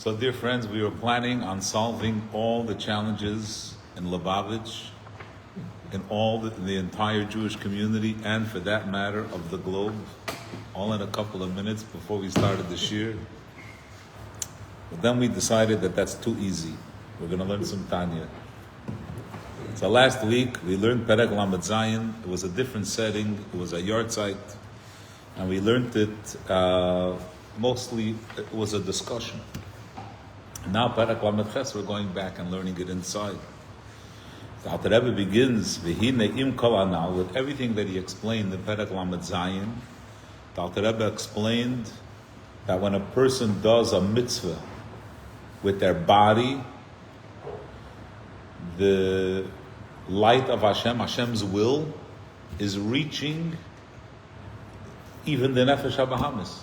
So, dear friends, we were planning on solving all the challenges in Lubavitch, in all the entire Jewish community, and for that matter, of the globe, all in a couple of minutes before we started the shir. But then we decided that that's too easy. We're going to learn some Tanya. So last week, we learned Perek Lamed Zayin. It was a different setting. It was a yard site. And we learned it, mostly, it was a discussion. Now, Perek Lamed Ches, we're going back and learning it inside. The Alter Rebbe begins, V'hine im kol anal, with everything that he explained in Perek Lamed Zayin. The Alter Rebbe explained that when a person does a mitzvah with their body, the light of Hashem, Hashem's will, is reaching even the Nefesh HaBahamis,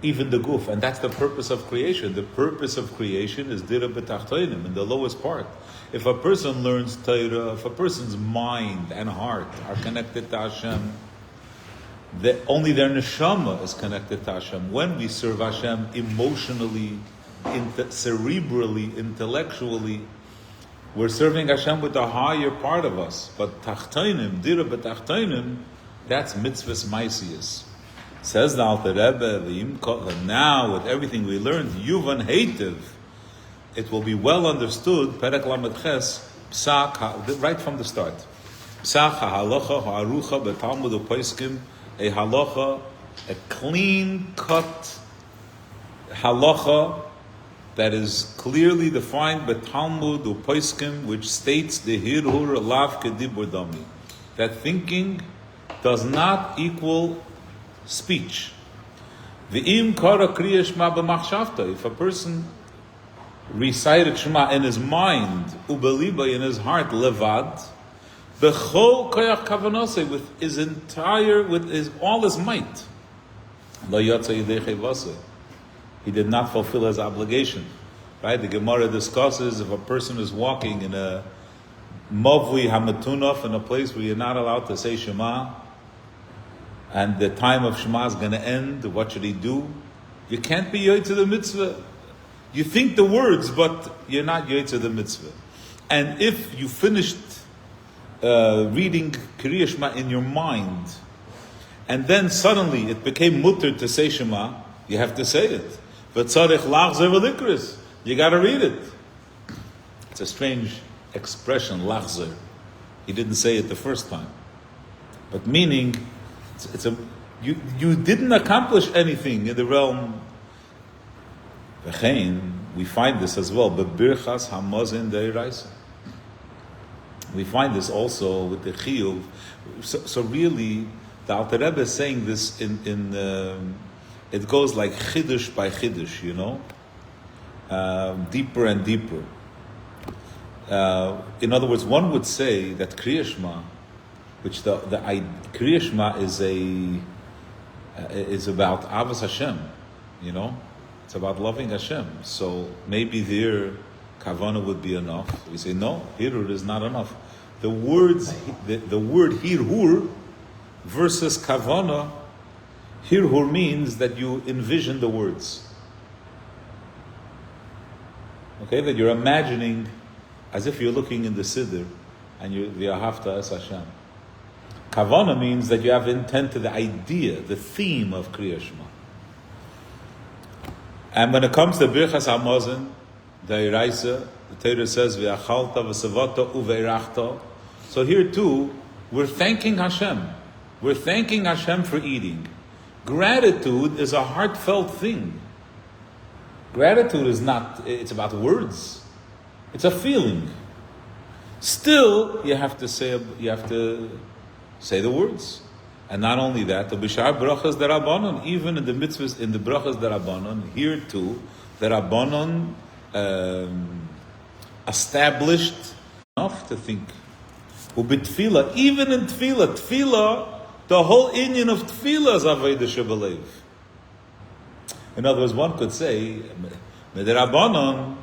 even the Guf. And that's the purpose of creation. The purpose of creation is Dira B'Tachtoinim, in the lowest part. If a person learns Torah, if a person's mind and heart are connected to Hashem, only their neshama is connected to Hashem. When we serve Hashem emotionally, cerebrally, intellectually, we're serving Hashem with the higher part of us. But Tachtoinim, Dira B'Tachtoinim, that's mitzvahs maisius. Says the Alter Rebbe, now with everything we learned, Yuvan Heitiv, it will be well understood, Perek Lamed Ches, right from the start. Psach ha'halacha ha'arucha b'talmud u'paiskim, a halacha, a clean-cut halacha that is clearly defined by Talmud u'paiskim, which states the hirhur lav kedibur dami, that thinking does not equal speech. V'im kara kriya shema b'machshavta, if a person recited Shema in his mind, ubeliba in his heart, levad, b'chol koyach kavanose, with his entire, all his might, lo yatsa yidei chevase, he did not fulfill his obligation. Right? The Gemara discusses if a person is walking in a mavli hamatunaf, in a place where you're not allowed to say Shema, and the time of Shema is going to end, what should he do? You can't be yoy to the mitzvah. You think the words, but you're not yoy to the mitzvah. And if you finished reading Kriya Shema in your mind, and then suddenly it became mutter to say Shema, you have to say it. But tzarich lachzer v'likris, you got to read it. It's a strange expression, lachzer. He didn't say it the first time, but meaning you didn't accomplish anything in the realm. We find this as well. Bebirchas hamazin deiraisa. We find this also with the chiyuv. So really, the Alter Rebbe is saying this in it goes like chiddush by chiddush, deeper and deeper. In other words, one would say that Kriya Shema, which the Kriya Shema is about Avos Hashem, It's about loving Hashem. So maybe there kavana would be enough. We say no, hirur is not enough. The word hirur versus kavana, hirur means that you envision the words. Okay, that you're imagining as if you're looking in the siddur and you're v'ahavta es Hashem. Kavana means that you have intent to the idea, the theme of Kriya Shema. And when it comes to Birchas Hamazon, the Iraisa, the Torah says, V'achalta v'savata uveirachta. So here too, we're thanking Hashem. We're thanking Hashem for eating. Gratitude is a heartfelt thing. Gratitude is not, it's about words. It's a feeling. Still, you have to say the words. And not only that, the b'shar brachas derabanan, even in the mitzvahs, in the brachas derabanan, here too, the rabbanon established enough to think. Ubitfila, even in tefillah, the whole inyan of tefillah is avodah shebelev. In other words, one could say, midrabanan,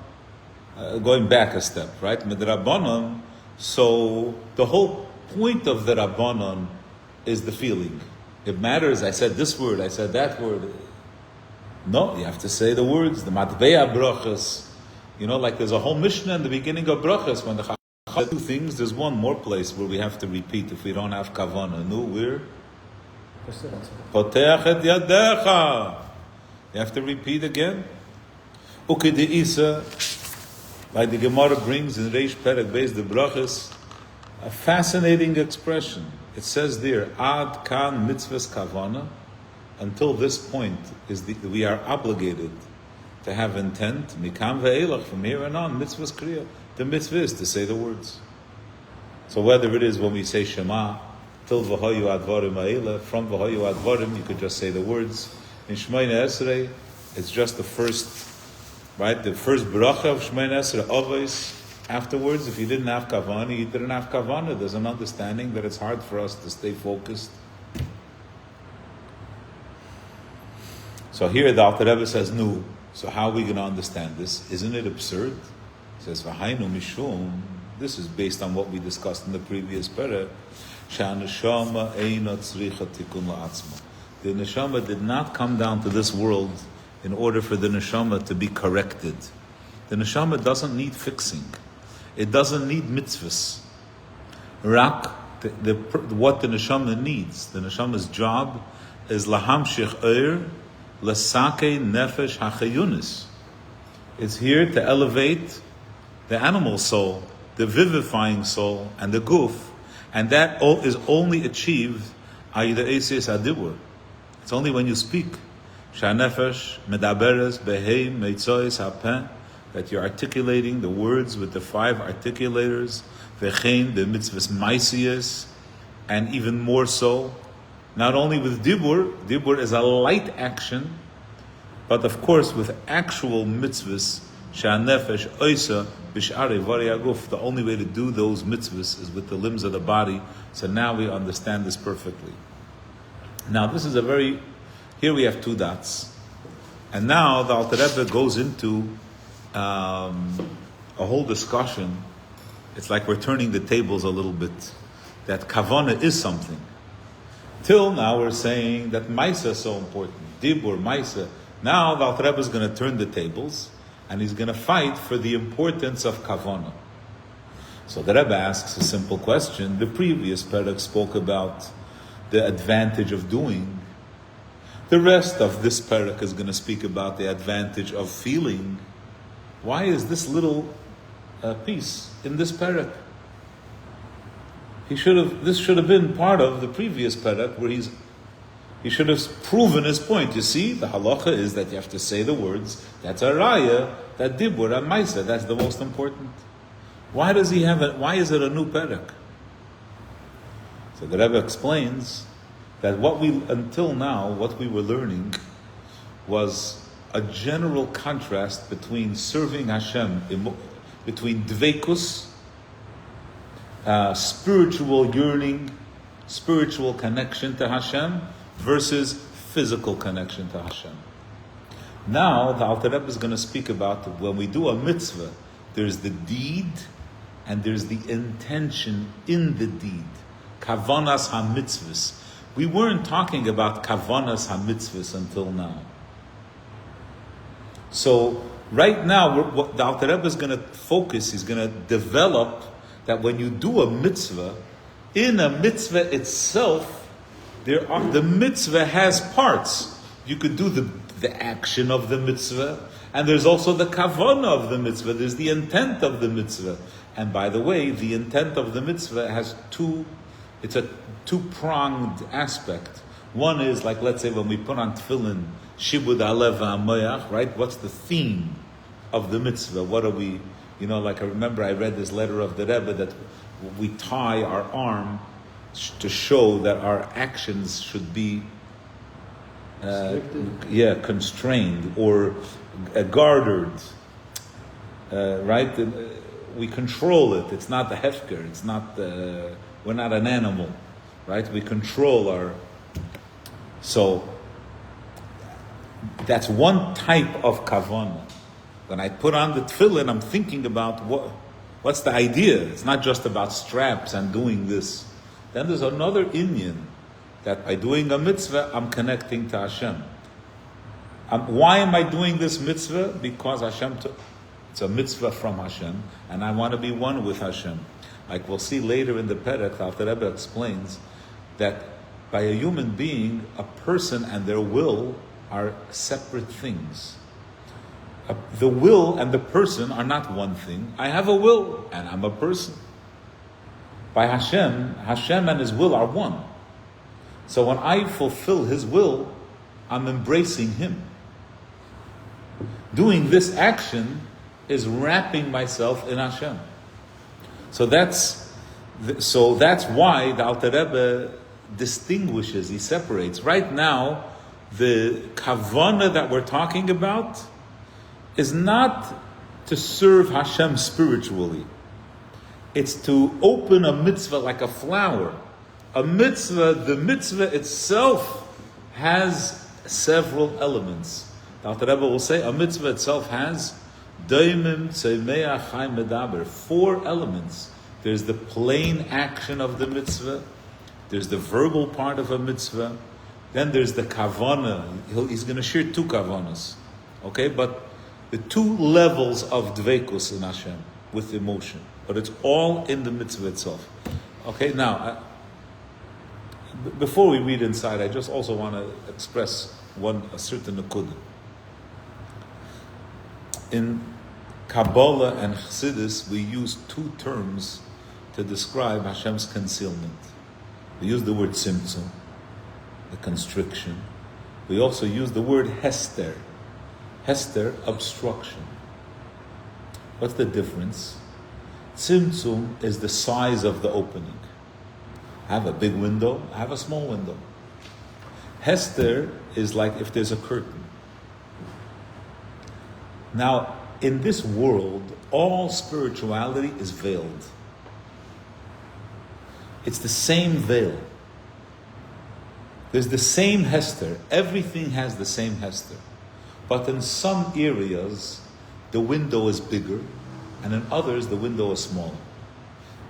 going back a step, right? Midrabanan, so the whole point of the rabbanan is the feeling. It matters, I said this word, I said that word. No, you have to say the words, the matbeya brachas. Like there's a whole Mishnah in the beginning of brachas when the Chacham do things. There's one more place where we have to repeat if we don't have kavana. No, where? Poteach et yadecha. You have to repeat again. Ukedeisa, like the Gemara brings in Reish Perek Beis the brachas, a fascinating expression. It says there, ad kan mitzvahs kavana. Until this point, we are obligated to have intent. Mikam ve'elach, from here on, mitzvahs kriya. The mitzvah is to say the words. So whether it is when we say Shema, till v'hoyu advarim ha'ela, from v'hoyu advarim, you could just say the words. In Shemona Esrei, it's just the first, right? The first bracha of Shemona Esrei, avos. Afterwards, if you didn't have kavana, you didn't have kavana. There's an understanding that it's hard for us to stay focused. So here the Alter Rebbe says, no. So how are we going to understand this? Isn't it absurd? He says, V'hainu mishum. This is based on what we discussed in the previous parah. Sha'neshama eina tzricha tikun la'atzma. The neshama did not come down to this world in order for the neshama to be corrected. The neshama doesn't need fixing. It doesn't need mitzvahs. Rak, what the neshama needs, the neshama's job is lahamshich oir lasake nefesh hachayunis. It's here to elevate the animal soul, the vivifying soul, and the guf, and that is only achieved ayda eses adibur. It's only when you speak. Shanefesh medaberes behei meitzois hapeh, that you're articulating the words with the 5 articulators, v'chein, the mitzvahs maisiyas, and even more so, not only with dibur is a light action, but of course with actual mitzvahs, sha'nefesh oisa b'sh'arei vari aguf. The only way to do those mitzvahs is with the limbs of the body. So now we understand this perfectly. Now this is here we have 2 dots. And now the Alter Rebbe goes into a whole discussion. It's like we're turning the tables a little bit. That kavana is something. Till now we're saying that Maisa is so important. Dibur, Maisa. Now the Alter Rebbe is going to turn the tables and he's going to fight for the importance of kavana. So the Rebbe asks a simple question. The previous parak spoke about the advantage of doing. The rest of this parak is going to speak about the advantage of feeling. Why is this little piece in this parak? This should have been part of the previous parak where he should have proven his point. You see, the halacha is that you have to say the words. That's a raya, that dibur, and maisa. That's the most important. Why does he have it? Why is it a new parak? So the Rebbe explains that until now, what we were learning was a general contrast between serving Hashem, between dveikus, spiritual yearning, spiritual connection to Hashem, versus physical connection to Hashem. Now, the Alter Rebbe is going to speak about when we do a mitzvah, there's the deed and there's the intention in the deed. Kavanas ha-mitzvahs. We weren't talking about kavanas ha-mitzvahs until now. So, right now, what the Alter Rebbe is going to focus, he's going to develop that when you do a mitzvah, in a mitzvah itself, the mitzvah has parts. You could do the action of the mitzvah, and there's also the kavanah of the mitzvah. There's the intent of the mitzvah. And by the way, the intent of the mitzvah has it's a 2-pronged aspect. One is, like, let's say when we put on tefillin, shibud alev ha'mayach, right? What's the theme of the mitzvah? What are we, like I remember I read this letter of the Rebbe that we tie our arm to show that our actions should be constrained or guarded, right? We control it. It's not the hefker. It's not we're not an animal, right? We control our. So that's one type of kavanah. When I put on the tefillin, I'm thinking about what's the idea. It's not just about straps and doing this. Then there's another inyan that by doing a mitzvah, I'm connecting to Hashem. Why am I doing this mitzvah? Because it's a mitzvah from Hashem, and I want to be one with Hashem. Like we'll see later in the Perek, the Rebbe explains that by a human being, a person and their will are separate things. The will and the person are not one thing. I have a will and I'm a person. By Hashem and His will are one. So when I fulfill His will, I'm embracing Him. Doing this action is wrapping myself in Hashem. So that's why the Alter Rebbe distinguishes, he separates. Right now, the kavanah that we're talking about is not to serve Hashem spiritually. It's to open a mitzvah like a flower. The mitzvah itself has several elements. The Alter Rebbe will say a mitzvah itself has daimim, tzemeach, chaim, medaber. 4 elements. There's the plain action of the mitzvah. There's the verbal part of a mitzvah. Then there's the kavanah. He's going to share 2 kavanas. Okay, but the 2 levels of dveikus in Hashem with emotion. But it's all in the mitzvah itself. Okay, now, before we read inside, I just also want to express a certain nekudah. In Kabbalah and Chassidus, we use 2 terms to describe Hashem's concealment. We use the word tzimtzum, the constriction. We also use the word hester. Hester, obstruction. What's the difference? Tzimtzum is the size of the opening. I have a big window, I have a small window. Hester is like if there's a curtain. Now, in this world, all spirituality is veiled. It's the same veil. There's the same Hester. Everything has the same Hester. But in some areas, the window is bigger, and in others, the window is smaller.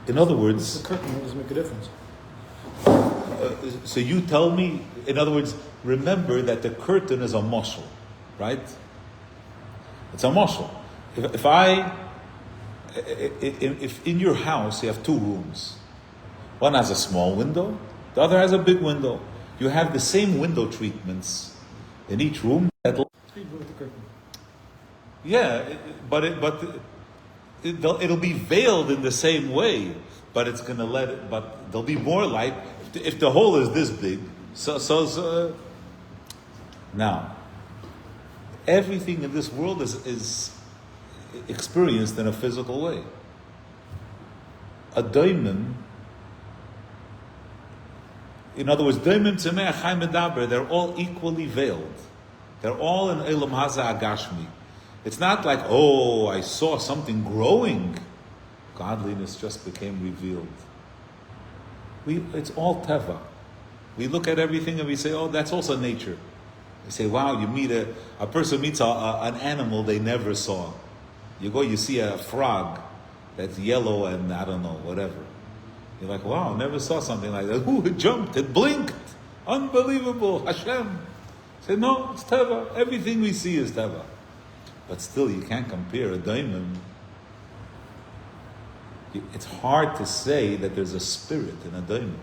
In other words... The curtain doesn't make a difference. So you tell me, in other words, remember that the curtain is a mashal, right? It's a mashal. If in your house you have 2 rooms, one has a small window, the other has a big window. You have the same window treatments in each room. Yeah, but it'll be veiled in the same way, but it's going to but there'll be more light if the hole is this big. So now, everything in this world is experienced in a physical way. A daimim, in other words, daimim, tzemeach, chaim, medaber, they're all equally veiled. They're all in Elam Haza Agashmi. It's not like, oh, I saw something growing. Godliness just became revealed. It's all teva. We look at everything and we say, oh, that's also nature. We say, wow, you meet a person meets an animal they never saw. You go, you see a frog that's yellow and I don't know, whatever. You're like, wow, never saw something like that. Ooh, it jumped, it blinked. Unbelievable, Hashem. Say, no, it's teva. Everything we see is teva. But still, you can't compare a daimon. It's hard to say that there's a spirit in a daimon.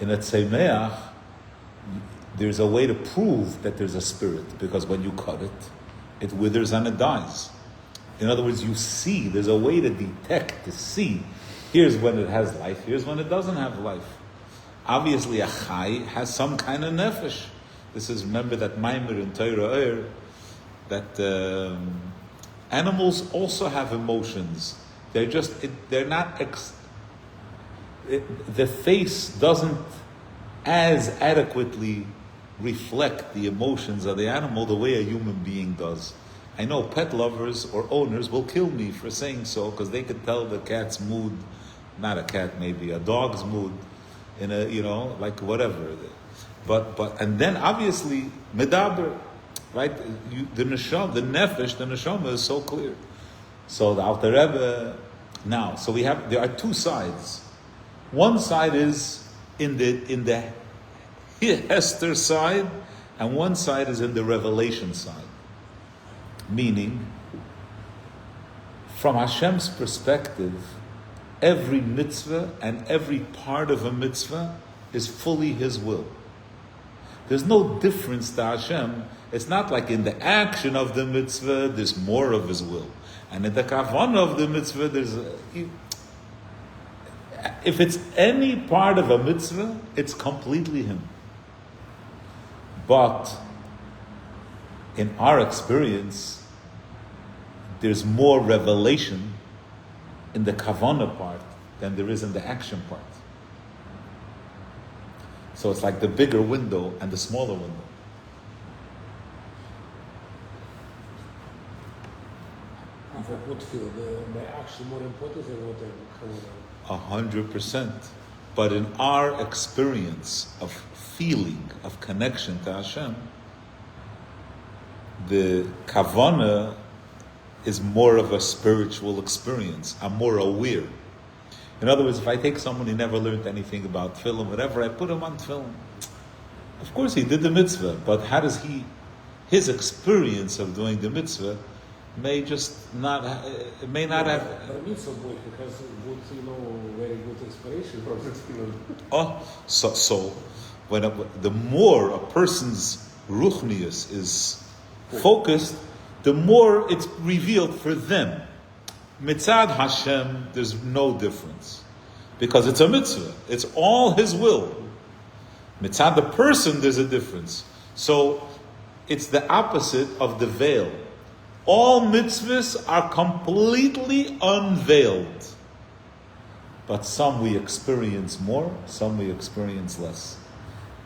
In a tzemeach, there's a way to prove that there's a spirit, because when you cut it, it withers and it dies. In other words, you see, there's a way to detect, to see. Here's when it has life, here's when it doesn't have life. Obviously, a chai has some kind of nefesh. This is, remember that Maimer in Torah that animals also have emotions. They're not, the face doesn't as adequately reflect the emotions of the animal the way a human being does. I know pet lovers or owners will kill me for saying so, because they can tell the cat's mood, not a cat, maybe a dog's mood, in a, like whatever. But and then obviously medaber, right? The nefesh is so clear. So the Alter Rebbe now. So there are 2 sides. One side is in the Hester side, and one side is in the revelation side. Meaning, from Hashem's perspective, every mitzvah and every part of a mitzvah is fully His will. There's no difference to Hashem. It's not like in the action of the mitzvah, there's more of His will. And in the kavanah of the mitzvah, if it's any part of a mitzvah, it's completely Him. But in our experience, there's more revelation in the kavanah part than there is in the action part. So it's like the bigger window and the smaller window. What field? The action more important than what the kavanah? 100%. But in our experience of feeling, of connection to Hashem, the kavanah is more of a spiritual experience. I'm more aware. In other words, if I take someone who never learned anything about tefillin, whatever, I put him on tefillin. Of course, he did the mitzvah, but how does his experience of doing the mitzvah may just not, it may not have. But it means so good because good, very good inspiration from the tefillin. Oh, so when the more a person's ruchnius is focused, the more it's revealed for them. Mitzad Hashem, there's no difference. Because it's a mitzvah. It's all His will. Mitzad the person, there's a difference. So, it's the opposite of the veil. All mitzvahs are completely unveiled. But some we experience more, some we experience less.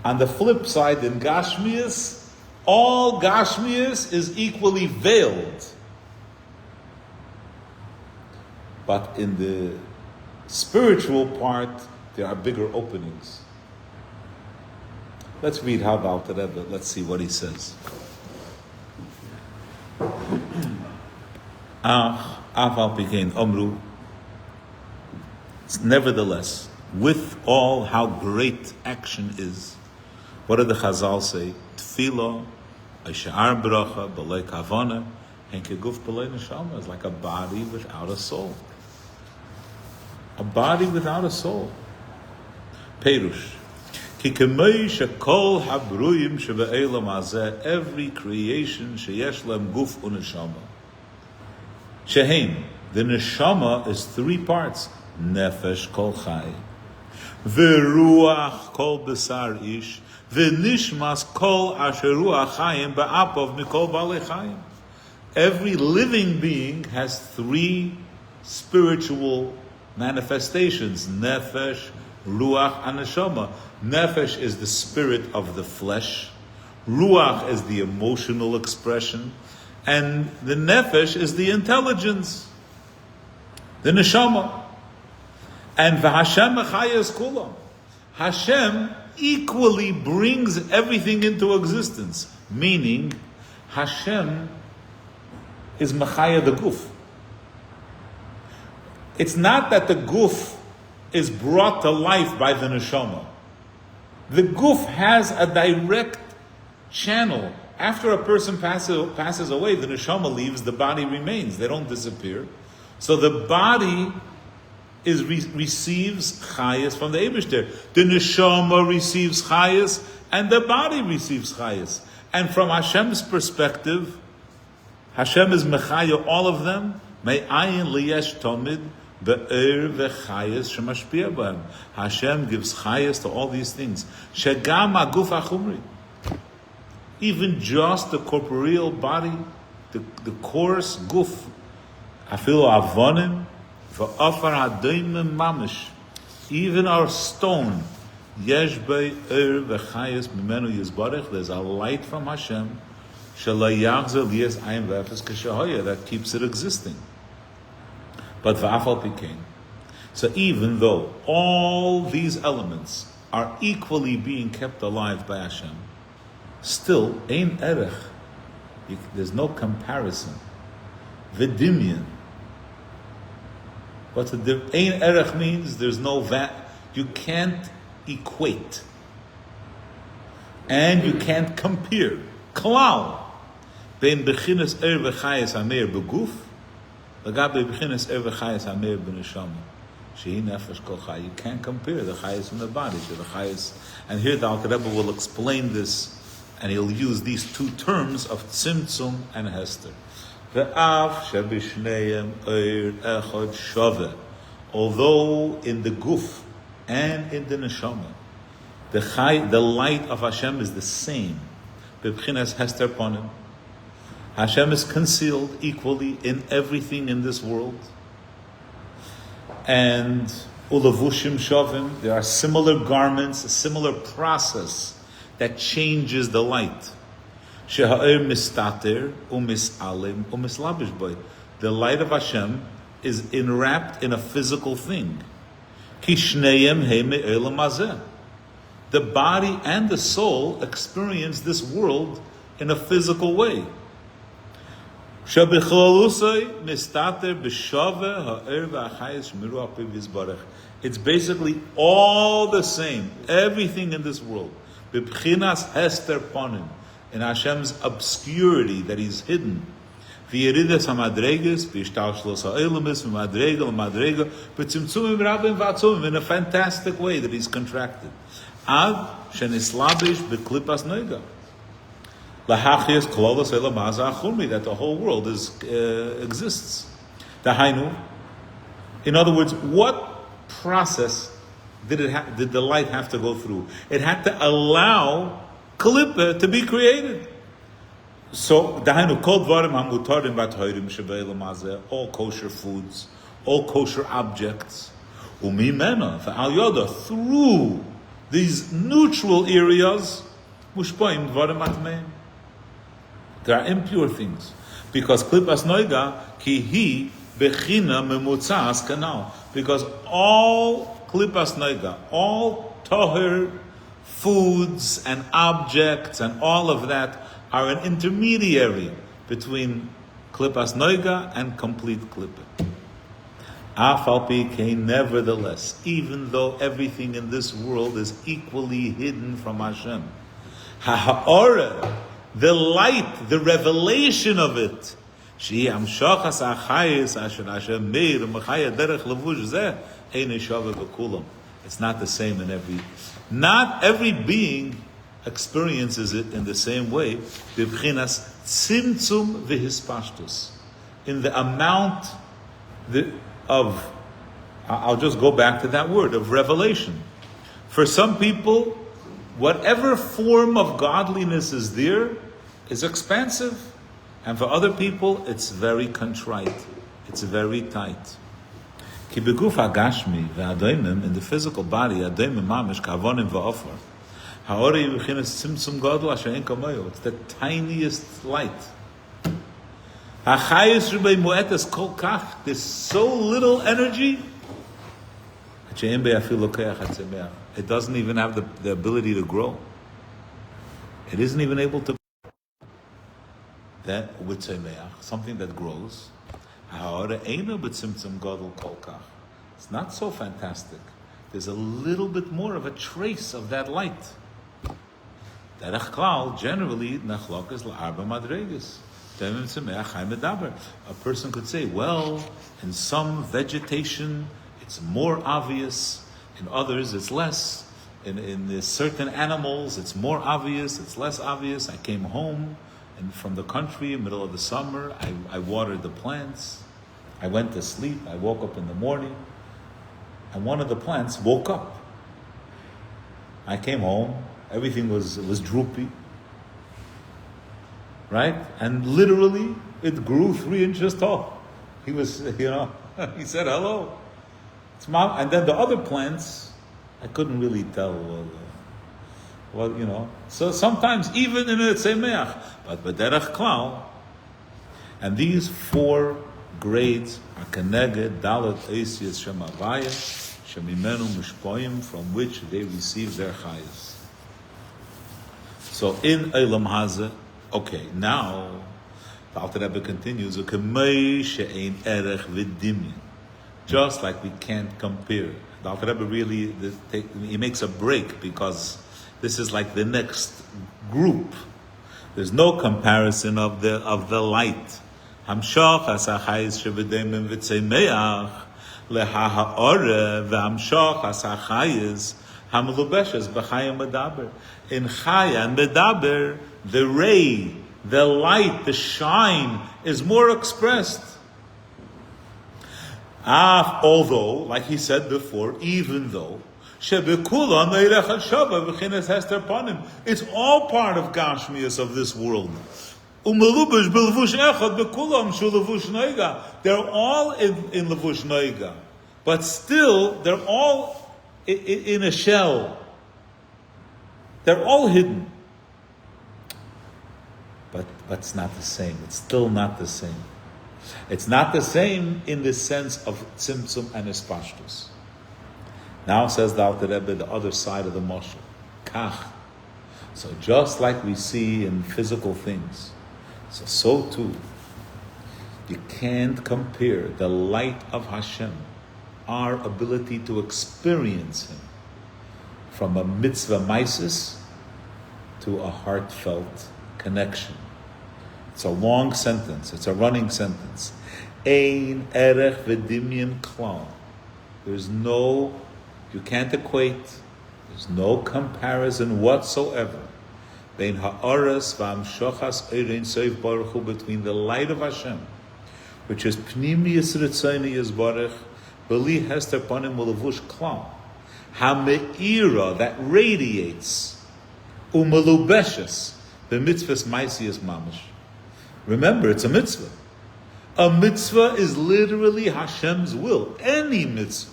On the flip side, in Gashmias, all Gashmias is equally veiled. But in the spiritual part, there are bigger openings. Let's read how about the Rebbe. Let's see what he says. Aval began Omru. Nevertheless, with all how great action is, what did the Chazal say? Tefillah, Aishar Bracha, B'lei Kavana, and Keguf B'lei Neshama is like a body without a soul. A body without a soul. Perush. Ki kemei shekol habruyim shebe'elam hazeh, every creation sheyesh lem guf u'neshama. Shehem, the neshama is three parts. Nefesh kol chai, veruach kol besar ish, venishmas kol asher ruach chayim be'apov mikol balei chayim. Every living being has three spiritual manifestations: nefesh, ruach, and neshama. Nefesh is the spirit of the flesh. Ruach is the emotional expression. And the nefesh is the intelligence. The neshama. And v'Hashem mechayes kulam. Hashem equally brings everything into existence. Meaning, Hashem is mechaya the guf. It's not that the guf is brought to life by the neshama. The guf has a direct channel. After a person passes away, the neshama leaves, the body remains. They don't disappear. So the body receives chayas from the Eibishter. The neshama receives chayas, and the body receives chayas. And from Hashem's perspective, Hashem is mechaya all of them. May ayin liyesh tomid be'er v'chayas shemashpia b'hem. Hashem gives chayas to all these things. Shegam haguf hachumri. Even just the corporeal body, the coarse guf, afilu avonim, v'afar hadoimim mamish. Even our stone, yesh be'er v'chayas mimenu yizbarech. There's a light from Hashem, shalayachzer liyas ayin v'efes k'shahoya, that keeps it existing. But v'afal pikein. So even though all these elements are equally being kept alive by Hashem, still, ein erech, there's no comparison. V'dimyan. What's the difference? Ein erech means there's no you can't equate. And you can't compare. Klal. Ben beginnes v'chayes hameir beguf, l'gabe beginnes v'chayes hameir b'neshama. Shehi nefesh kol chay. You can't compare the chayes from the body to the chayes. And here the Alter Rebbe will explain this, and he'll use these two terms of tzimtzum and hester. Ve'af shebishneim oir echad shaveh. Although in the guf and in the neshama, the light of Hashem is the same. B'bchinas hester ponim. Hashem is concealed equally in everything in this world. And ulavushim shavim, there are similar garments, a similar process that changes the light. Sheha'er mistater u'misalim u'mislabish boy. The light of Hashem is enwrapped in a physical thing. Ki shneim he me'elam hazeh. The body and the soul experience this world in a physical way. It's basically all the same, everything in this world. In Hashem's obscurity that He's hidden. In a fantastic way that He's contracted. That the whole world exists. In other words, what process did the light have to go through? It had to allow klipa to be created. So, all kosher foods, all kosher objects, through these neutral areas, there are impure things. Because klipas noiga, ki hi bechina memutzas kanal. Because all klipas noiga, all toher foods and objects and all of that are an intermediary between klipas noiga and complete klipa. Afal pikein, nevertheless, even though everything in this world is equally hidden from Hashem, ha'ora, the light, the revelation of it, it's not the same in every. Not every being experiences it in the same way. In the amount of, I'll just go back to that word of revelation. For some people, whatever form of godliness is there is expansive. And for other people, it's very contrite. It's very tight. Ki beguf hagashmi ve'adoimim, in the physical body, adoimim mamish kavonim va'ofar. Ha'ori yuchinas tzimtzum gadol asher ein kamoyo. It's the tiniest light. Ha'chayis rubei mu'etes kol kach. There's so little energy. It doesn't even have the ability to grow. It isn't even able to. That with something that grows. It's not so fantastic. There's a little bit more of a trace of that light. Generally, a person could say, well, in some vegetation it's more obvious, in others it's less. In certain animals it's more obvious, it's less obvious. I came home and from the country, middle of the summer, I watered the plants. I went to sleep. I woke up in the morning, and one of the plants woke up. I came home. Everything was droopy, right? And literally, it grew 3 inches tall. He was, he said hello. It's mom. And then the other plants, I couldn't really tell. So sometimes even in a tzemeach, but b'derech klal, and these 4 grades are keneged dalet eisias shemavaya shemimenu mishpoim, from which they receive their chayas. So in Eilam Hazeh, okay, now the Alter Rebbe continues, just like we can't compare. The Alter Rebbe really he makes a break because This is like the next group. There's no comparison of the light. Hamshach asachayis shebedemim v'tzeimeach leha'ore v'hamshach asachayis hamlubeshes b'chayim medaber. In chaya and medaber, the ray, the light, the shine is more expressed. Although, like he said before, even though it's all part of Gashmias of this world. They're all in Levush Noiga, but still they're all in a shell. They're all hidden. But it's not the same. It's still not the same. It's not the same in the sense of Tzimtzum and Ispashtus. Now says the Alter Rebbe, the other side of the Moshe. Kach. So just like we see in physical things, so too, you can't compare the light of Hashem, our ability to experience Him, from a mitzvah maisis to a heartfelt connection. It's a long sentence. It's a running sentence. Ein erech v'dimyan klal. You can't equate. There's no comparison whatsoever between the light of Hashem, which is pnimius ritzoni yisbarech, beli hester panim ulevush klal, hameira, that radiates, umelubeshes, the mitzvahs maisias mamish. Remember, it's a mitzvah. A mitzvah is literally Hashem's will. Any mitzvah.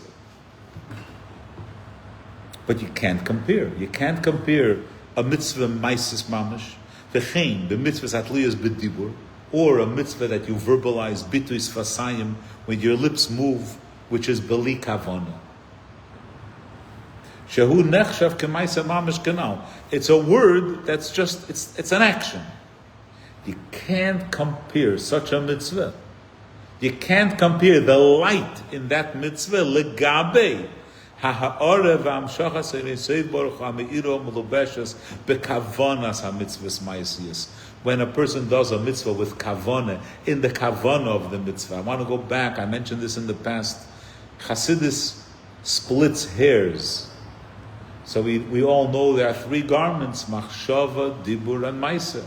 But you can't compare. You can't compare a mitzvah maisis mamish, the mitzvah atliyas b'dibur, or a mitzvah that you verbalize bituis fasayim when your lips move, which is beli kavana. Shehu nechshav k'maisa mamish kanal. It's a word that's just, it's an action. You can't compare such a mitzvah. You can't compare the light in that mitzvah legabe ha'ha'ore v'amshachas ha'neseiv baruch ha'me'iro melubeshes bekavanas ha'mitzvahs ma'asiyas. When a person does a mitzvah with kavana, in the kavana of the mitzvah. I want to go back, I mentioned this in the past. Chassidus splits hairs. So we all know there are three garments, machshava, dibur, and maisa.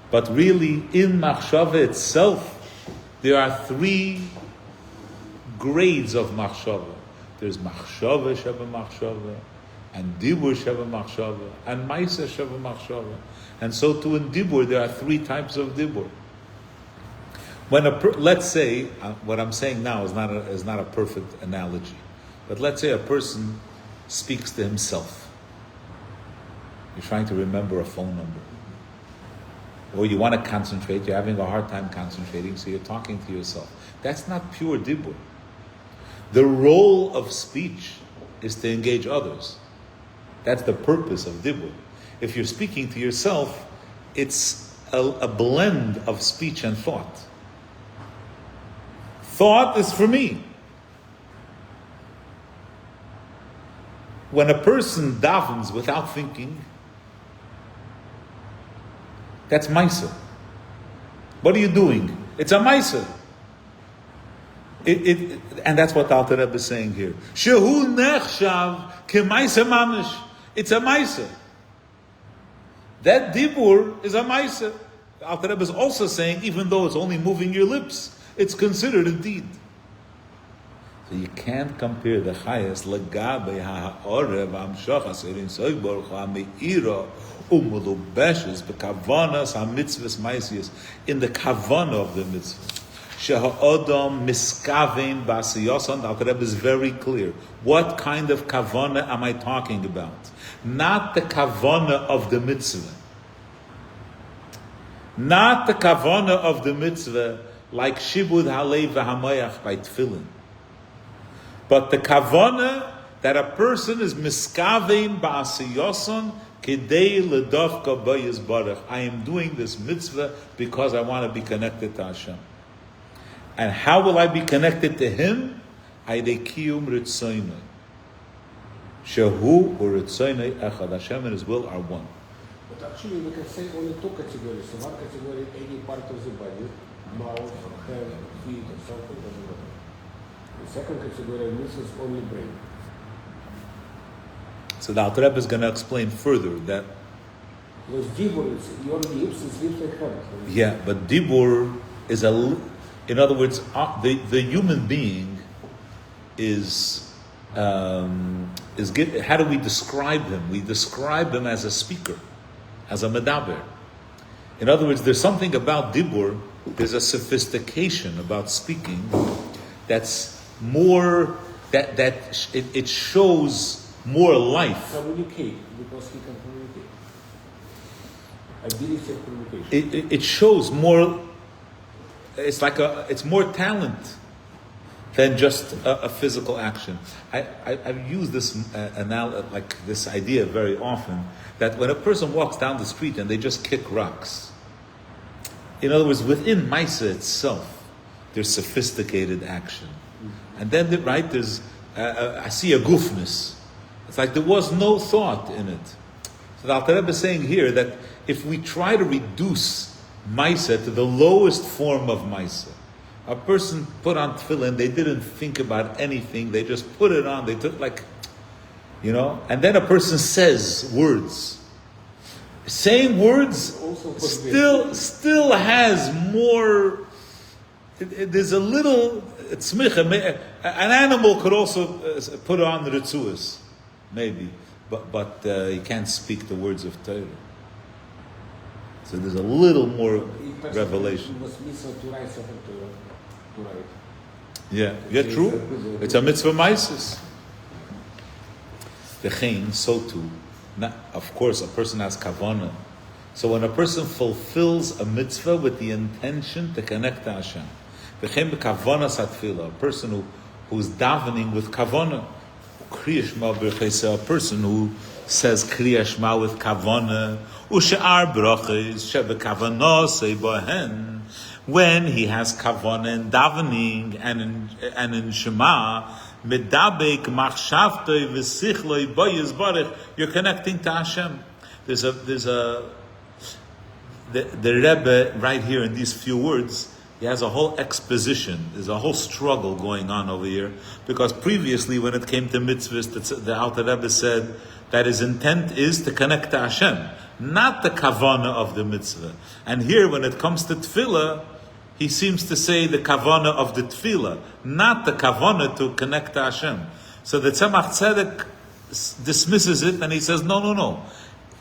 But really, in machshava itself, there are three grades of machshava. There's machshava sheba machshava, and dibur sheba machshava, and maisa sheba machshava. And so too in dibur, there are three types of dibur. When let's say, what I'm saying now is not a perfect analogy, but let's say a person speaks to himself. You're trying to remember a phone number. Or you want to concentrate, you're having a hard time concentrating, so you're talking to yourself. That's not pure dibur. The role of speech is to engage others. That's the purpose of dibur. If you're speaking to yourself, it's a blend of speech and thought. Thought is for me. When a person davens without thinking, that's maisa. What are you doing? It's a maisa. And that's what Alter Rebbe is saying here. Shehu nechshav k'maisa mamish. It's a maisa. That dibur is a maisa. Alter Rebbe is also saying, even though it's only moving your lips, it's considered a deed. So you can't compare the chayas legabe ha'orev amshachas erin soig baruch ha'meira umulubeshes bekavanas ha'mitzvahs maisias, in the kavana of the mitzvah. Sheha'odam miskavein ba'asiyasan. The Alter Rebbe is very clear. What kind of kavana am I talking about? Not the kavana of the mitzvah. Not the kavana of the mitzvah like shibud halev v'hamayach by tefillin. But the kavana that a person is miskavein ba'asiyasan kidei ledavka b'yizbarach. I am doing this mitzvah because I want to be connected to Hashem. And how will I be connected to Him? Aydei kiyum ritzoynoi. Shehu u'ritzonei echad. Hashem and His will are one. But actually, we can say only two categories. So one category, any part of the body, mouth, hand, feet, or something, doesn't matter. The second category, misses only brain. So the Alter Rebbe is going to explain further that. Because dibur, your lips is lips like hand. Yeah, but dibur is in other words, the human being is how do we describe him? We describe him as a speaker, as a medaber. In other words, there's something about dibur, there's a sophistication about speaking that's more, it shows more life. Communicate, because he can communicate. Ability of communication. It shows more, it's more talent than just a physical action. I've used this this idea very often, that when a person walks down the street and they just kick rocks, in other words, within Maisa itself, there's sophisticated action. And then, there's, I see a goofness. It's like there was no thought in it. So the Alter Rebbe is saying here that if we try to reduce Maisa to the lowest form of Maisa, a person put on tefillin, they didn't think about anything, they just put it on, they took and then a person says words. Saying words still has more, there's a little tzmicha. An animal could also put on the ritzuas, maybe, but he can't speak the words of Torah. So there's a little more revelation. Yeah, true. It's a mitzvah maisis. V'chein, so too. Of course, a person has kavanah. So when a person fulfills a mitzvah with the intention to connect to Hashem, v'chein b'kavanah satfila, a person who's davening with kavanah, Kriya Shema b'rchesa, a person who says Kriya Shema with kavanah, u'she'ar brachos she'v'kavanah se'bohen, when he has kavanah in davening and in Shema, medabek machshavtoi v'sichloi boyes barich, you're connecting to Hashem. The Rebbe right here in these few words, he has a whole exposition. There's a whole struggle going on over here, because previously when it came to mitzvahs, the Alter Rebbe said that his intent is to connect to Hashem, not the kavanah of the mitzvah. And here, when it comes to tefillah, he seems to say the kavanah of the tefillah, not the kavanah to connect to Hashem. So the Tzemach Tzedek dismisses it, and he says, no.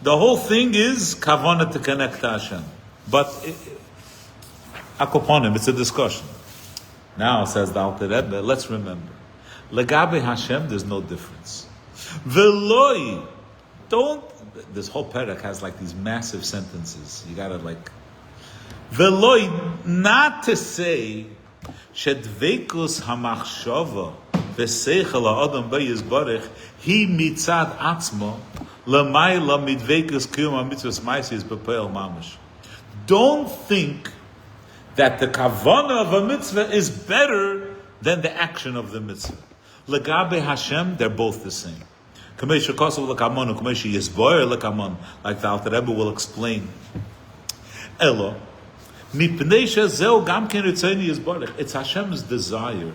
The whole thing is kavanah to connect to Hashem. But akoponim, it's a discussion. Now, says the Alter Rebbe, let's remember, legabe Hashem, there's no difference. Veloi, this whole parak has these massive sentences. You gotta Veloi, not to say shedvekus hamachshava v'seichel ha'adam b'yizbarich hi mitzad atzmo l'mayla midvekus kiyum ha'mitzvos ma'asis b'peil mamish. Don't think that the kavanah of a mitzvah is better than the action of the mitzvah. Legabe Hashem, they're both the same. Like the Alter Rebbe will explain. Elo, it's Hashem's desire.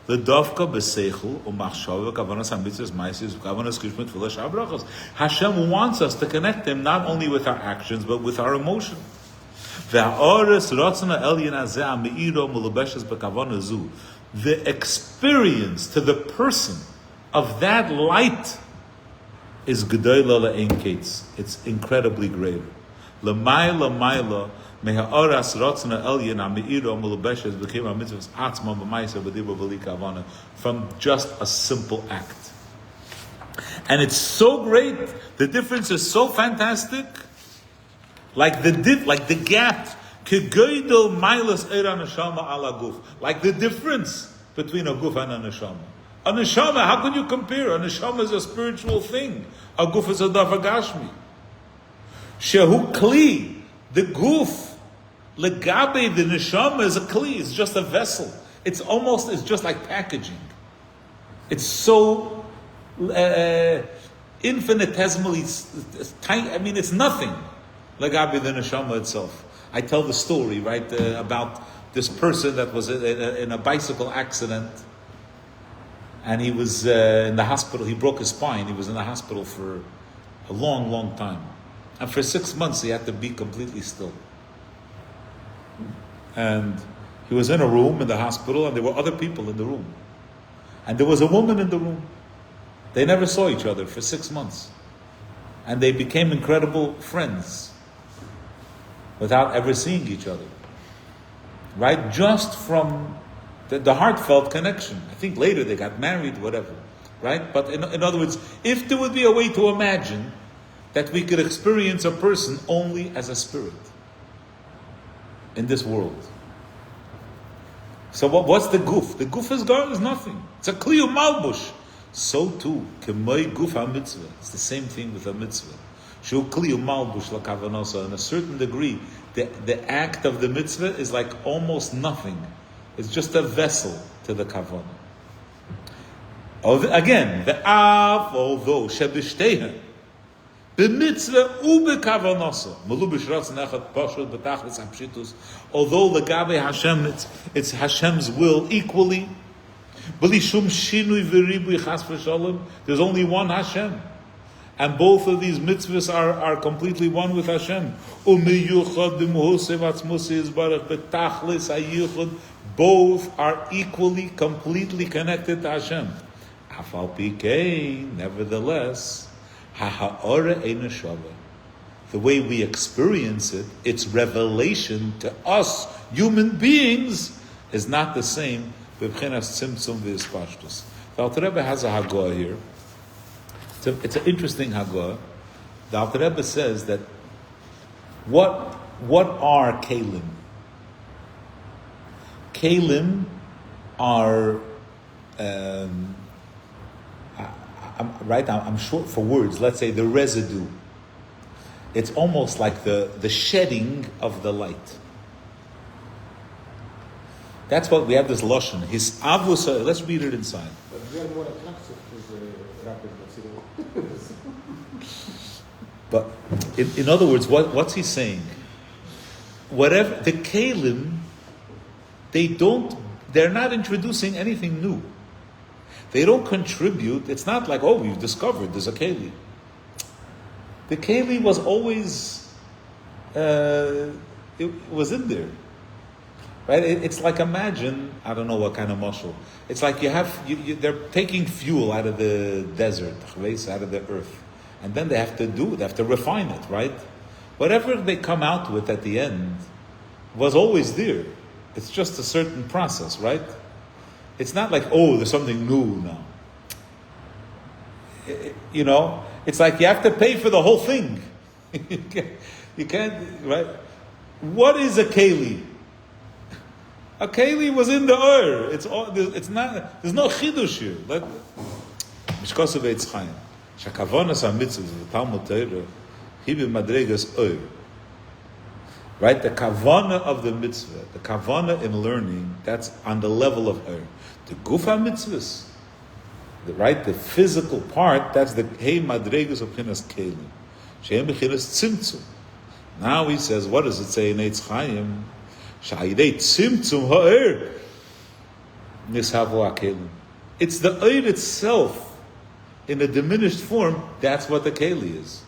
The dovka b'seichel u'machshava kavanas hamitzvos ma'asis kavanas kishmet v'lesh habrachos. Hashem wants us to connect Him not only with our actions but with our emotion. The experience to the person of that light is gedola le'ein kates. It's incredibly greater. L'mayla mayla mehaoras rotzna elyon ha'meiro mulubeshes became a mitzvahs atzma b'maisa b'dibur b'li kavana, from just a simple act. And it's so great. The difference is so fantastic. Like the gap. Kegoidel milas eira neshama ala guf. Like the difference between a guf and a neshama. A neshama, how can you compare? A neshama is a spiritual thing. A guf is a davar gashmi. Shehu kli, the guf, legabe, the neshama is a kli. It's just a vessel. It's just like packaging. It's so infinitesimally tiny. I mean, it's nothing. Lagabi the neshama itself. I tell the story, right, about this person that was in a bicycle accident, and he was in the hospital. He broke his spine. He was in the hospital for a long, long time, and for 6 months he had to be completely still. And he was in a room in the hospital, and there were other people in the room, and there was a woman in the room. They never saw each other for 6 months, and they became incredible friends without ever seeing each other. Right? Just from the heartfelt connection. I think later they got married, whatever. Right? But in other words, if there would be a way to imagine that we could experience a person only as a spirit in this world. So what's the guf? The guf is God, is nothing. It's a kliyu malbush. So too, kemoi guf ha-mitzvah. It's the same thing with a mitzvah. Shu kliyu malbush la-kavanosa. In a certain degree, the act of the mitzvah is like almost nothing. It's just a vessel to the kavanah. Again, the av, although shebishtehen, b'mitzvah u'bekavanosa, melubish ratz nechat pashut b'tachlis hapshitus. Although legabe Hashem, it's Hashem's will equally. B'lishum shinui v'ribui chas v'shalom. There's only one Hashem. And both of these mitzvahs are completely one with Hashem. Both are equally, completely connected to Hashem. Nevertheless, the way we experience it, its revelation to us, human beings, is not the same. The Alter Rebbe has a Haggadah here. It's an interesting Haggadah. The Alter Rebbe says that what are Kalim? Kalim are I'm short for words. Let's say the residue. It's almost like the shedding of the light. That's what we have this lashon. His avos. Let's read it inside. But we are more attractive to the rapid material. But in other words, what's he saying? Whatever the kalim, they're not introducing anything new. They don't contribute. It's not like, oh, we've discovered there's a keli. The keli was always, it was in there. Right? It's like, imagine, I don't know what kind of muscle. It's like they're taking fuel out of the desert, out of the earth. And then they have to refine it, right? Whatever they come out with at the end was always there. It's just a certain process, right? It's not like, oh, there's something new now. It's like you have to pay for the whole thing. You can't, right? What is a keli? A keli was in the Ur. It's not. There's no chidush here. Mishkosav Eitz Chaim. Shakavonas hamitzvah v'talmud Torah hibi madregas Ur. Right, the kavana of the mitzvah, the kavana in learning, that's on the level of Ur. The gufa mitzvahs, the physical part, that's the hey madregas of chinas kelim. Shehem b'chinas tzimtzum. Now he says, what does it say in Eitz Chaim? Sha'idei tzimtzum ha'er nishavu ha'kelim. It's the Ur itself, in a diminished form. That's what the keli is.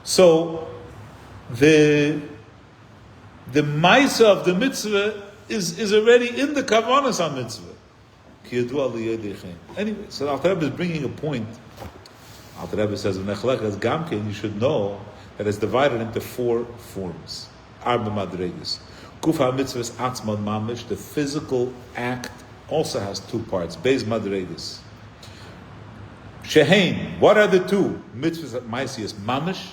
So the maisa of the mitzvah is already in the kavanas on mitzvah. Anyway, so Alter Rebbe is bringing a point. Alter Rebbe says, you should know that it's divided into 4 forms. Arba madregas. Kufa mitzvahs atzman mamish. The physical act also has 2 parts. Beis madregas. Shehein. What are the 2? Mitzvahs maisias mamish,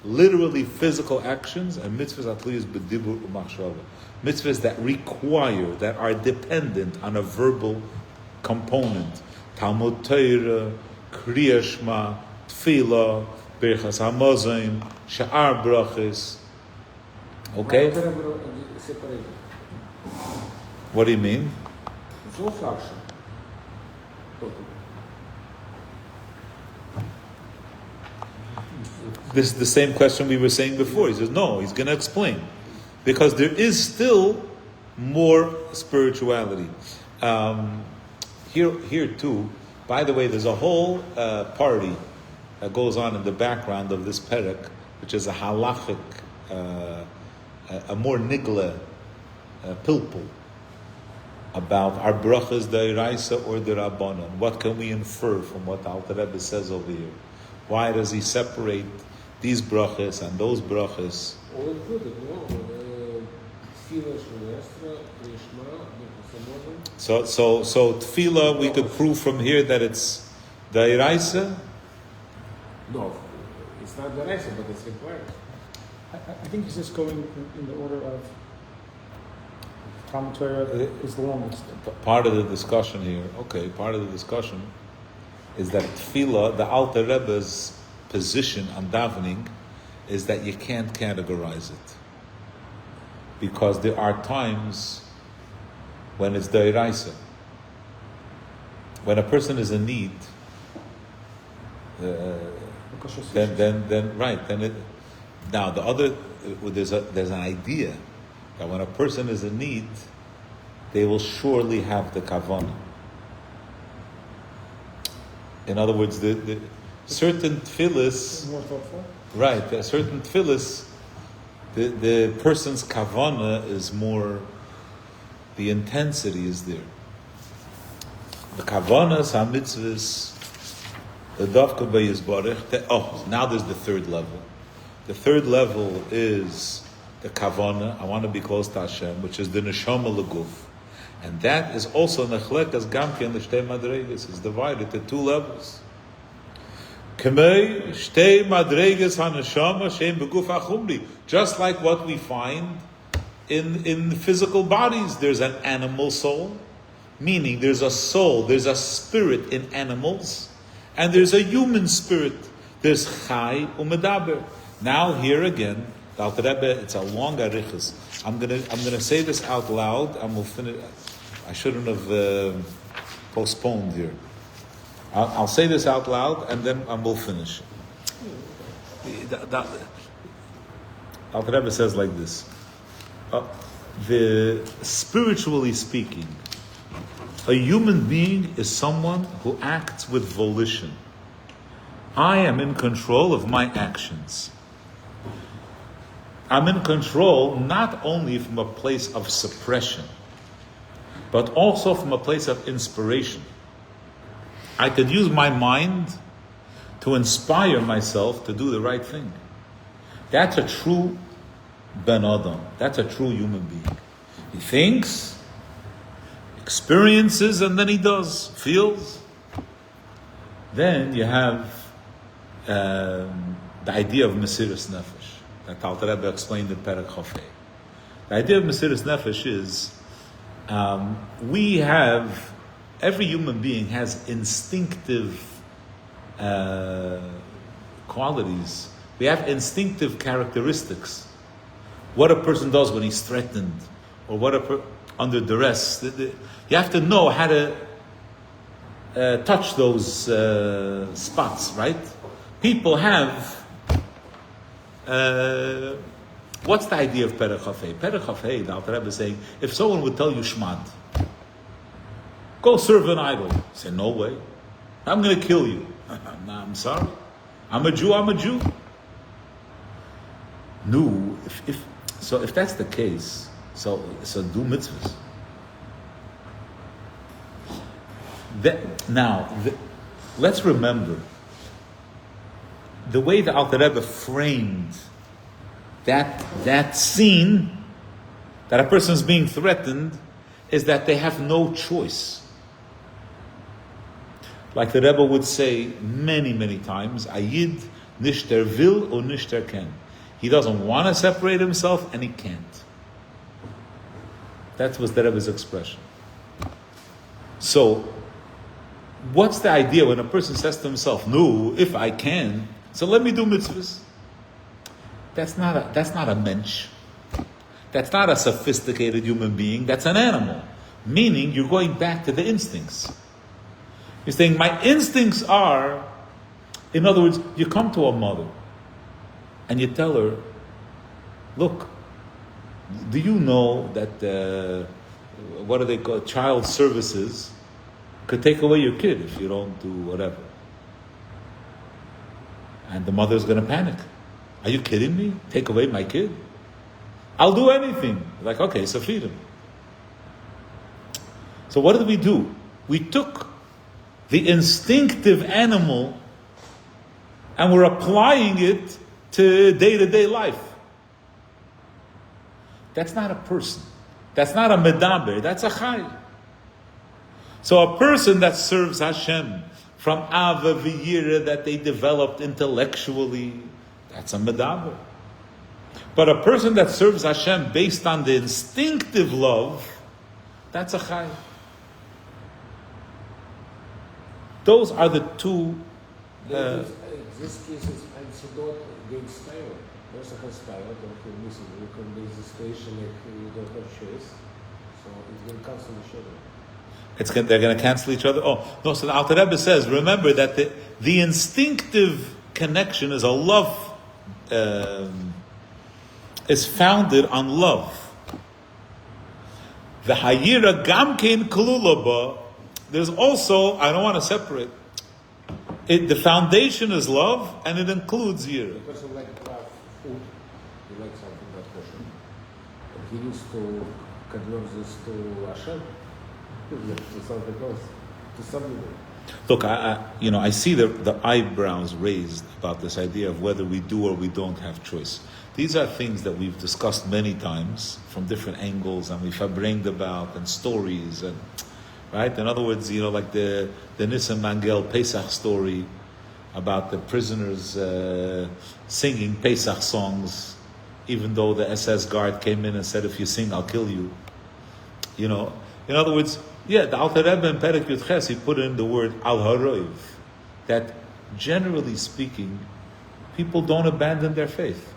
literally physical actions, and mitzvahs atliyas b'dibur u'machshava. Mitzvahs that require, that are dependent on a verbal component. Talmud Torah, Kriya Shema, Tefillah, Birchas Hamazon, Sha'ar Brachis. Okay? What do you mean? this is the same question we were saying before. He says, no, he's going to explain. Because there is still more spirituality. Here too, by the way, there's a whole party that goes on in the background of this perek, which is a halachic, a more nigla pilpul, about our brachas da'iraisa or the rabbanon. What can we infer from what the Alter Rebbe says over here? Why does he separate these brachas and those brachas? All included, Tefillah, Shmonesra, Krishma, So tefillah, we could prove from here that it's da'iraisa? No, it's not the Raisa, but it's required. I think he's just going in the order of commentary is the longest. Part of the discussion here, part of the discussion is that tefillah, the Alter Rebbe's position on davening, is that you can't categorize it. Because there are times when it's da'iraisa. When a person is in need, now the other, there's an idea that when a person is in need, they will surely have the kavanah. In other words, the certain tefillas, More thoughtful. right? There are certain tefillas, the person's kavanah is more, the intensity is there. The kavanas ha-mitzvahs, the dafka b'yizbarech. Now there's the third level. The third level is the kavana. I want to be close to Hashem, which is the neshama leguf, and that is also nechlekas gamki and the shtei madregas. It's divided to two levels. Kamei shtei madregas haneshama shem beguf achumri. Just like what we find in physical bodies, there's an animal soul, meaning there's a soul, there's a spirit in animals, and there's a human spirit. There's chai umedaber. Now here again, the Alter Rebbe, it's a long arichas. I'm gonna say this out loud, and we'll finish. I shouldn't have postponed here. I'll say this out loud, and then we'll finish. The Alter Rebbe says like this: spiritually speaking, a human being is someone who acts with volition. I am in control of my actions. I'm in control not only from a place of suppression, but also from a place of inspiration. I could use my mind to inspire myself to do the right thing. That's a true Ben Adam. That's a true human being. He thinks, experiences, and then he does, feels. Then you have the idea of Mesiras Nefesh that Alter Rebbe explained in Perek Chafei. The idea of Mesiras Nefesh is every human being has instinctive qualities. We have instinctive characteristics. What a person does when he's threatened, or what under duress. You have to know how to touch those spots, right? People have. What's the idea of Perek Chafei? Perek Chafei, the Alter Rebbe is saying, if someone would tell you Shmad, go serve an idol, say, no way, I'm going to kill you. No, I'm sorry. I'm a Jew. No, if that's the case, so do mitzvahs. Let's remember the way the Alter Rebbe framed that scene, that a person is being threatened, is that they have no choice. Like the Rebbe would say many, many times, Ayid nishter vil or nishter ken. He doesn't want to separate himself, and he can't. That was the Rebbe's expression. So, what's the idea when a person says to himself, no, if I can, so let me do mitzvahs? That's not a mensch. That's not a sophisticated human being. That's an animal. Meaning, you're going back to the instincts. You're saying, my instincts are, in other words, you come to a mother, and you tell her, look, do you know that, what do they call child services could take away your kid if you don't do whatever? And the mother's going to panic. Are you kidding me? Take away my kid? I'll do anything. Like, okay, so feed him. So what did we do? We took the instinctive animal and we're applying it to day-to-day life. That's not a person. That's not a medaber. That's a chai. So a person that serves Hashem from Ava V'yira that they developed intellectually, that's a medaber. But a person that serves Hashem based on the instinctive love, that's a chai. Those are the two. This case is antidote against tyrant. Person has tyrant or he's missing. You can base the station like you don't have choice. So it's going to cancel each other. They're going to cancel each other. Oh no! So the Alter Rebbe says, remember that the instinctive connection is a love, is founded on love. The hayira gamkein kalulaba. There's also, I don't want to separate. The foundation is love, and it includes yira. The person like food, he likes something that kosher. But he needs to convert this to Hashem, to something else, to something. Look, I see the eyebrows raised about this idea of whether we do or we don't have choice. These are things that we've discussed many times from different angles, and we've brained about and stories and. Right? In other words, like the Nissim Mangel Pesach story about the prisoners singing Pesach songs, even though the SS guard came in and said, if you sing, I'll kill you. In other words, the Alter Rebbe in Perek Yud Ches, he put in the word al haroiv, that generally speaking, people don't abandon their faith.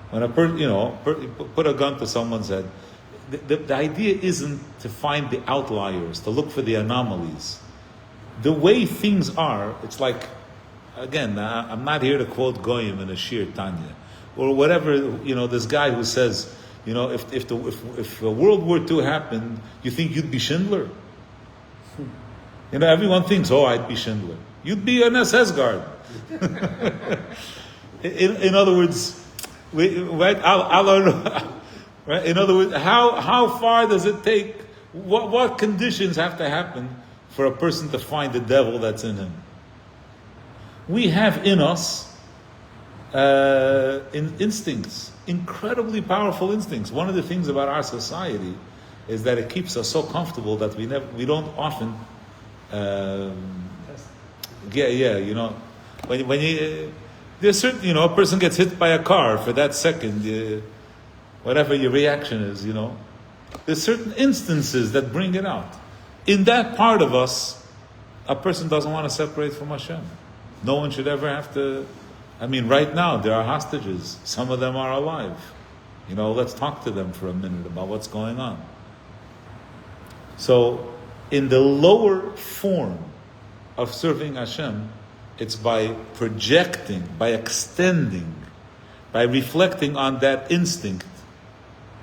When a put a gun to someone's head, the idea isn't to find the outliers, to look for the anomalies. The way things are, it's like, again, I'm not here to quote Goyim in a Shir Tanya, or whatever, this guy who says, if World War II happened, you think you'd be Schindler? Everyone thinks, I'd be Schindler. You'd be an SS guard. in other words, right? In other words, how far does it take? What conditions have to happen for a person to find the devil that's in him? We have in us instincts, incredibly powerful instincts. One of the things about our society is that it keeps us so comfortable that we don't often. When you there's certain a person gets hit by a car for that second. Whatever your reaction is, there's certain instances that bring it out. In that part of us, a person doesn't want to separate from Hashem. No one should ever have to. Right now there are hostages. Some of them are alive. Let's talk to them for a minute about what's going on. So, in the lower form of serving Hashem, it's by projecting, by extending, by reflecting on that instinct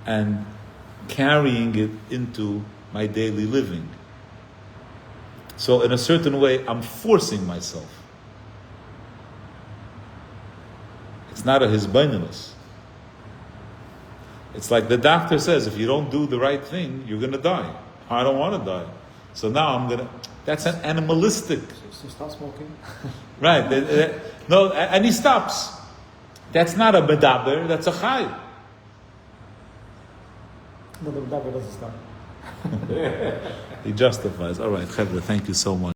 and carrying it into my daily living. So in a certain way, I'm forcing myself. It's not a hisbaininus. It's like the doctor says, if you don't do the right thing, you're going to die. I don't want to die. So now that's an animalistic. So stop smoking. Right. No, and he stops. That's not a medaber, that's a chai. No, the Bible doesn't stop. He justifies. All right, Chevra, thank you so much.